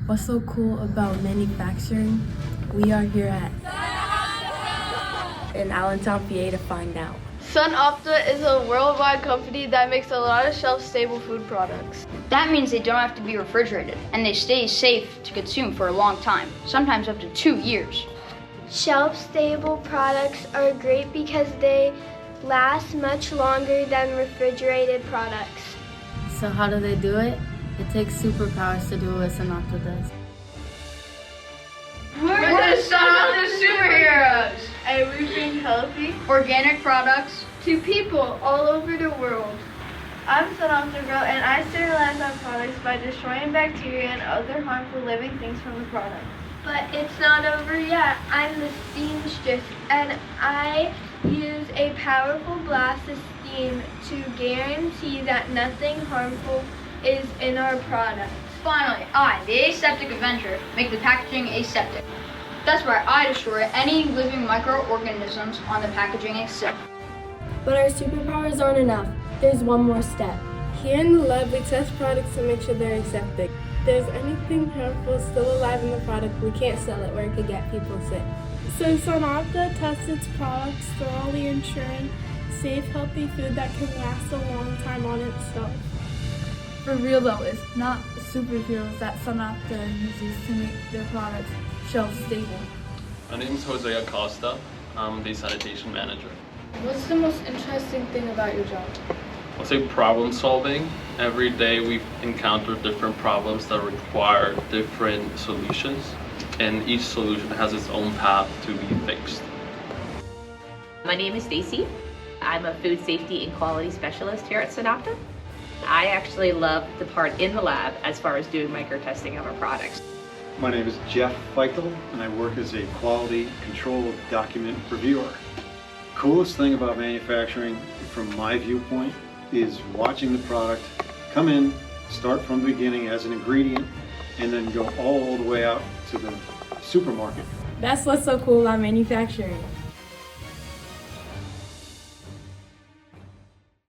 What's so cool about manufacturing? We are here at in Allentown, PA to find out. SunOpta is a worldwide company that makes a lot of shelf-stable food products. That means they don't have to be refrigerated, and they stay safe to consume for a long time, sometimes up to 2 years. Shelf-stable products are great because they last much longer than refrigerated products. So how do they do it? It takes superpowers to do what SunOpta does. We're the SunOpta superheroes, and we bring healthy, Organic products to people all over the world. I'm SunOpta Girl, and I sterilize our products by destroying bacteria and other harmful living things from the product. But it's not over yet. I'm the seamstress, and I use a powerful blast of steam to guarantee that nothing harmful is in our products. Finally, I, the Aseptic Avenger, make the packaging aseptic. That's why I destroy any living microorganisms on the packaging itself. But our superpowers aren't enough. There's one more step. Here in the lab, we test products to make sure they're aseptic. If there's anything harmful still alive in the product, we can't sell it where it could get people sick. So SunOpta tests its products thoroughly, ensuring safe, healthy food that can last a long time on its shelf. For real though, it's not superheroes that SunOpta uses to make their products shelf stable. My name is Jose Acosta. I'm the sanitation manager. What's the most interesting thing about your job? I'll say problem solving. Every day we encounter different problems that require different solutions, and each solution has its own path to be fixed. My name is Stacy. I'm a food safety and quality specialist here at SunOpta. I actually love the part in the lab as far as doing micro testing of our products. My name is Jeff Feichel, and I work as a quality control document reviewer. Coolest thing about manufacturing, from my viewpoint, is watching the product come in, start from the beginning as an ingredient, and then go all the way out to the supermarket. That's what's so cool about manufacturing.